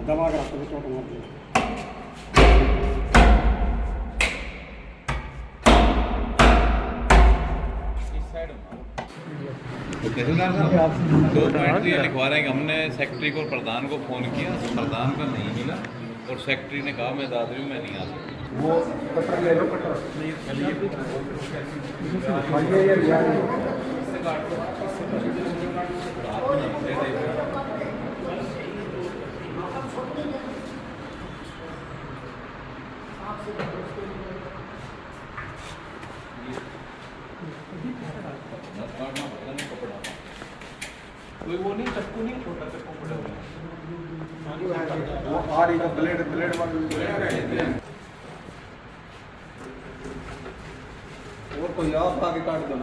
दबा के रखो चोट मार दी। तहसीलदार साहब 2 पॉइंट ये लिखवा रहे हैं कि हमने सेक्रेटरी को और प्रधान को फ़ोन किया, प्रधान का नहीं मिला और सेक्रेटरी ने कहा मैं दादरी में नहीं आ सकता। वो कटर ले लो, कटर कोई वो नहीं, चक्कू नहीं, छोटा चक्कू पड़ा हुआ वो आ रही ब्लेड ब्लेड वाली और कोई आप आगे काट दो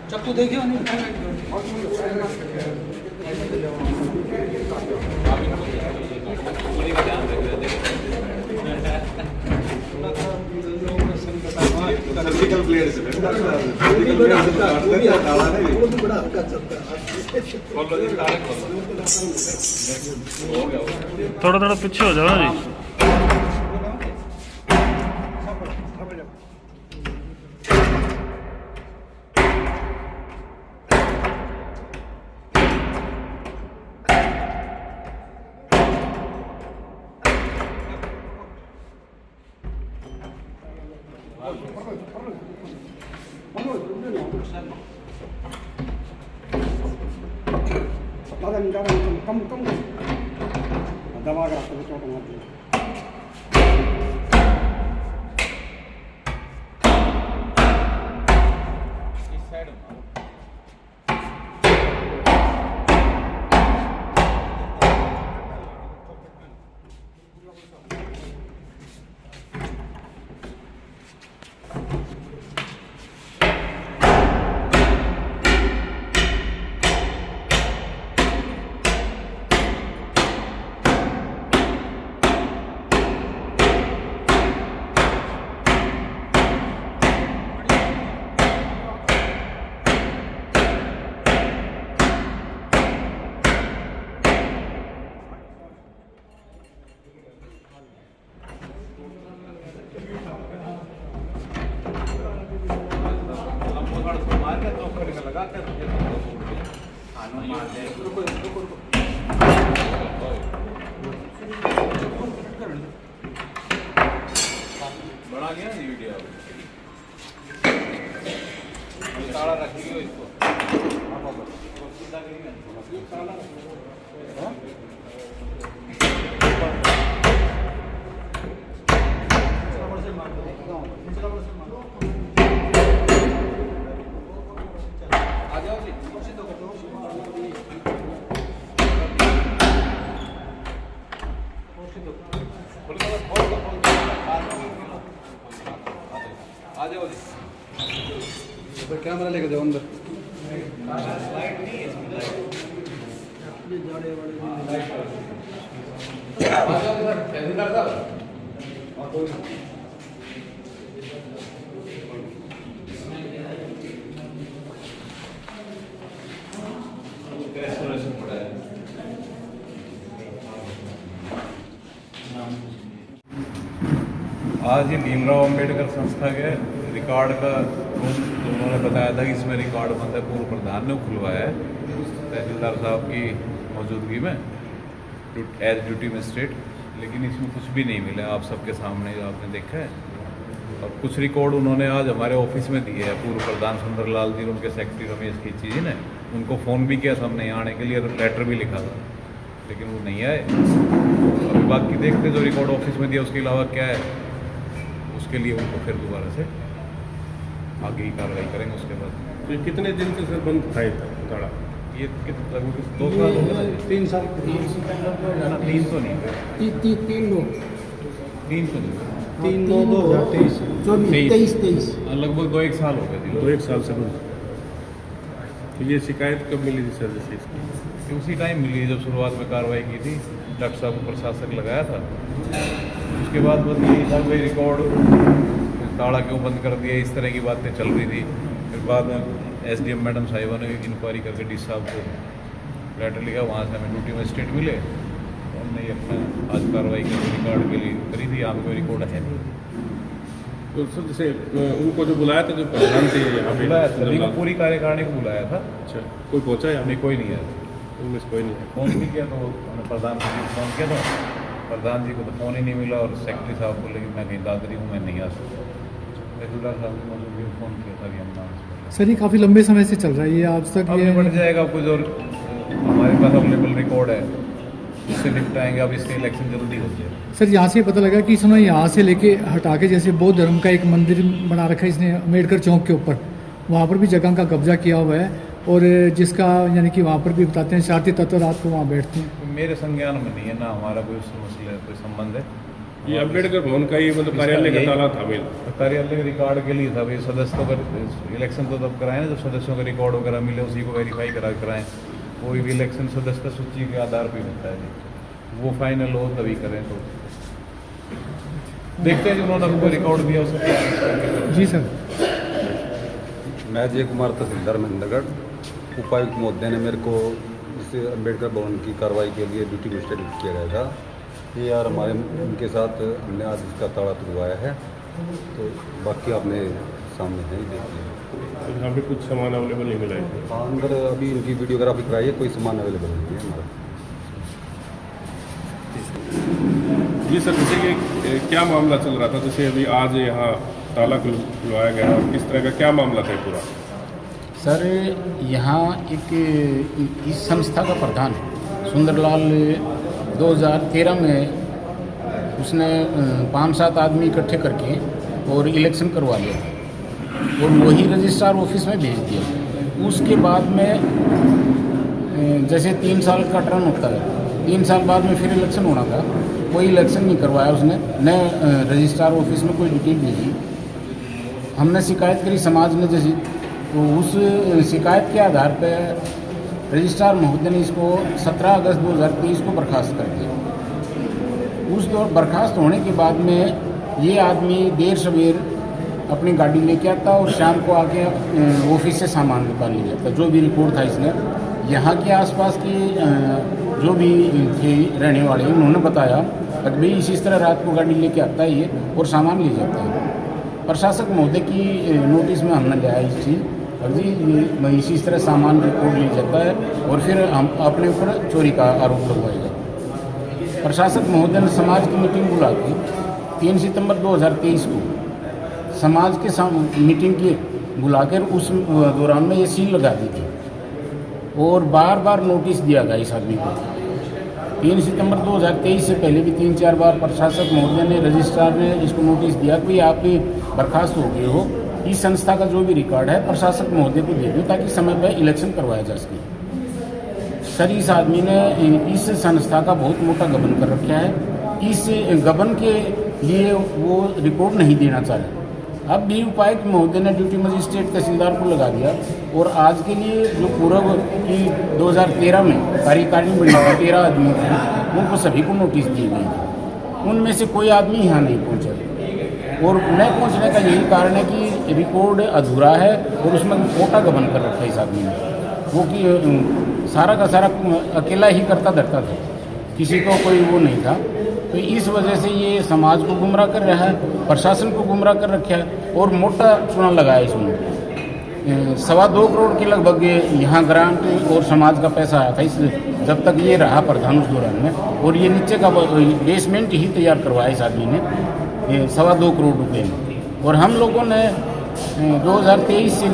चक्कू देखियो नहीं सर्जिकल ब्लेड से बड़ा हल्का चलता है। थोड़ा थोड़ा पीछे हो जाओ ना जी। दबा के रखो चोट मार दी। बड़ा गया ना वीडियो ताला रखिए इसको आ जाओ जी आ जाओ जी कैमरा लेके जाओ अंदर। आज ही भीमराव अंबेडकर संस्था के रिकॉर्ड का रूम उन्होंने बताया था कि इसमें रिकॉर्ड बंद है, पूर्व प्रधान ने खुलवाया है तहसीलदार साहब की मौजूदगी में एज ड्यूटी मजिस्ट्रेट, लेकिन इसमें कुछ भी नहीं मिला। आप सबके सामने जो आपने देखा है, और कुछ रिकॉर्ड उन्होंने आज हमारे ऑफिस में दिए है। पूर्व प्रधान सुंदरलाल जी, उनके सेक्रेटरी रमेश खींची जी ने उनको फ़ोन भी किया, सामने आने के लिए लेटर भी लिखा था, लेकिन वो नहीं आए। फिर बाकी देखते जो रिकॉर्ड ऑफिस में दिया उसके अलावा क्या है, उसके लिए उनको फिर दोबारा से आगे ही कार्रवाई करेंगे उसके बाद। तो ये कितने दिन से सर बंद था ये ताला? ये लगभग 2 साल हो गए 3 साल ना, 3 तो नहीं हुए, 3 लोग 3 तो नहीं हुए, 23 लगभग 2-1 साल हो गए थे। 2-1 साल से बंद। तो ये शिकायत कब मिली थी सर जैसे इसकी? कि उसी टाइम मिली जब शुरुआत में कार्रवाई की थी, डॉक्टर साहब को प्रशासक लगाया था। उसके बाद बस यही था भाई रिकॉर्ड ताला क्यों बंद कर दिया, इस तरह की बातें चल रही थी। फिर बाद में SDM मैडम साहिबा ने इंक्वायरी करके डी साहब को लेटर लिखा, वहाँ से हमें ड्यूटी मजिस्ट्रेट मिले, तो हमने ये अपना आज कार्रवाई की रिकॉर्ड के लिए करी थी। यहाँ पे कोई रिकॉर्ड है नहीं। तो सर जैसे उनको जो बुलाया था, जो प्रधान थे यहाँ पे बुलाया था, नहीं, पूरी कार्यकारिणी को बुलाया था। अच्छा, कोई पहुँचा है? नहीं, कोई नहीं आया, उनमें से कोई नहीं है। फ़ोन भी किया तो उन्होंने प्रधान जी को फ़ोन किया था, प्रधान जी को तो फ़ोन ही नहीं मिला, और सेक्रेटरी साहब बोले कि मैं कहीं दादरी हूँ, मैं नहीं आ सकता। तहसीलदार साहब को मौजूद फ़ोन किया था कि हम ना। सर ये काफ़ी लंबे समय से चल रहा है ये आज तक, अब ये बढ़ जाएगा कुछ, और हमारे पास अवेलेबल रिकॉर्ड है, इससे निपटाएंगे। अब इसके इलेक्शन जल्दी हो जाए। सर यहाँ से पता लगा कि इसने यहाँ से लेके हटा के, जैसे बौद्ध धर्म का एक मंदिर बना रखा है इसने अम्बेडकर चौक के ऊपर, वहाँ पर भी जगह का कब्जा किया हुआ है, और जिसका यानी कि वहाँ पर भी बताते हैं शरारती तत्व रात को वहाँ बैठते हैं। तो मेरे संज्ञान में नहीं है ना, हमारा कोई उससे मसले कोई संबंध है। ये अम्बेडकर भवन का ये मतलब कार्यालय का ताला था मेन? कार्यालय के रिकॉर्ड के लिए था भाई, सदस्यों का इलेक्शन तो तब कराएं ना जब सदस्यों का रिकॉर्ड वगैरह मिले, उसी को वेरीफाई कराएं। कोई भी इलेक्शन सदस्यता सूची के आधार पर होता है, वो फाइनल हो तभी करें। तो देखते हैं जिन्होंने हमको रिकॉर्ड दिया उसको। जी सर। मैं अजय कुमार, तहसीलदार महेंद्रगढ़। उपायुक्त महोदय ने मेरे को इस अम्बेडकर भवन की कार्रवाई के लिए ड्यूटी मजिस्ट्रेट किया गया था। ये यार हमारे उनके साथ हमने आज इसका ताला तुड़वाया है, तो बाकी आपने सामने है ही देखिए। तो यहाँ पे कुछ सामान अवेलेबल नहीं मिला है? हाँ, अंदर अभी इनकी वीडियोग्राफी कराई है, कोई सामान अवेलेबल नहीं है हमारा। जी सर, जैसे कि क्या मामला चल रहा था, जैसे अभी आज यहाँ ताला खुलवाया गया, और किस तरह का क्या मामला था पूरा? सर यहाँ एक इस संस्था का प्रधान सुंदरलाल 2013 में उसने 5-7 आदमी इकट्ठे करके और इलेक्शन करवा लिया और वही रजिस्ट्रार ऑफिस में भेज दिया। उसके बाद में जैसे 3 साल का टर्न होता है, 3 साल बाद में फिर इलेक्शन होना था, कोई इलेक्शन नहीं करवाया उसने, न रजिस्ट्रार ऑफिस में कोई डिटेल भेजी। हमने शिकायत करी समाज ने जैसी, तो उस शिकायत के आधार पर रजिस्ट्रार महोदय ने इसको 17 अगस्त 2023 को बर्खास्त कर दिया। उस दौर बर्खास्त होने के बाद में ये आदमी देर सवेर अपनी गाड़ी लेके आता और शाम को आके ऑफिस से सामान निकाल ले जाता। जो भी रिपोर्ट था इसने, यहाँ के आसपास की जो भी थे रहने वाले, उन्होंने बताया कि भाई इसी तरह रात को गाड़ी लेके आता है ये और सामान ले जाता है। प्रशासक महोदय की नोटिस में हमने लिया इस चीज़, अब जी ये इसी तरह सामान रिपोर्ट ले जाता है और फिर हम अपने ऊपर चोरी का आरोप लगवाएगा। प्रशासक महोदय ने समाज की मीटिंग बुला के 3 सितंबर 2023 को समाज के मीटिंग की बुलाकर उस दौरान में ये सील लगा दी थी और बार बार नोटिस दिया गया इस आदमी को। 3 सितंबर 2023 से पहले भी 3-4 बार प्रशासक महोदय ने, रजिस्ट्रार ने इसको नोटिस दिया कि आप बर्खास्त हो गए हो, इस संस्था का जो भी रिकॉर्ड है प्रशासक महोदय को दे दो ताकि समय पर इलेक्शन करवाया जा सके। सर इस आदमी ने इस संस्था का बहुत मोटा गबन कर रखा है। इस गबन के लिए वो रिकॉर्ड नहीं देना चाह रहे। अब भी उपायुक्त महोदय ने ड्यूटी मजिस्ट्रेट तहसीलदार को लगा दिया और आज के लिए जो पूर्व की 2013 में कार्यकारिणी बनी थी 13 आदमियों की, उनको सभी को नोटिस दिए गए थे। उनमें से कोई आदमी यहाँ नहीं पहुँचा और न पहुँचने का यही कारण है कि रिकॉर्ड अधूरा है और उसमें मोटा गबन कर रखा है इस आदमी ने। वो कि सारा का सारा अकेला ही करता धरता था, किसी को कोई वो नहीं था। तो इस वजह से ये समाज को गुमराह कर रहा है, प्रशासन को गुमराह कर रखा है और मोटा चुना लगाया इसमें। 2.25 करोड़ के लगभग यहाँ ग्रांट और समाज का पैसा आया था इस जब तक ये रहा प्रधान उस दौरान में, और ये नीचे का बेसमेंट ही तैयार करवाया इस आदमी ने 2.25 करोड़ रुपये में। और हम लोगों ने 2023 से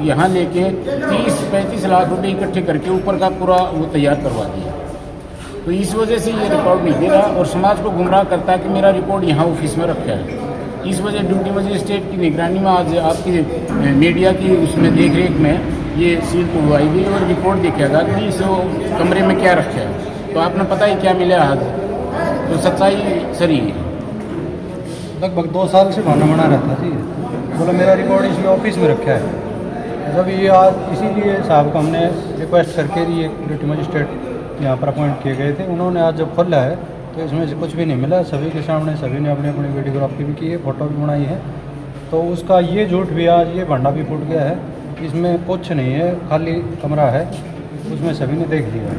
यहाँ लेके 30-35 लाख रुपए इकट्ठे करके ऊपर का पूरा वो तैयार करवा दिया। तो इस वजह से ये रिकॉर्ड नहीं दे रहा और समाज को गुमराह करता है कि मेरा रिकॉर्ड यहाँ ऑफिस में रखा है। इस वजह ड्यूटी मजिस्ट्रेट की निगरानी में आज आपकी मीडिया की उसमें देख रेख में ये सील तोड़वाई गई और रिपोर्ट दिखेगा कि इस कमरे में क्या रखा है। तो आपने पता ही क्या मिला आज, तो सच्चाई सही है। लगभग 2 साल से बहाना बना रहा था जी, बोला मेरा रिकॉर्ड इसमें ऑफिस में रखा है। जब ये आज इसीलिए साहब को हमने रिक्वेस्ट करके ये ड्यूटी मजिस्ट्रेट यहाँ पर अपॉइंट किए गए थे, उन्होंने आज जब खोला है तो इसमें से कुछ भी नहीं मिला। सभी के सामने सभी ने अपनी अपनी वीडियोग्राफी भी की है, फ़ोटो भी बनाई है। तो उसका ये झूठ भी आज ये भंडा भी फूट गया है, इसमें कुछ नहीं है, खाली कमरा है, उसमें सभी ने देख लिया है।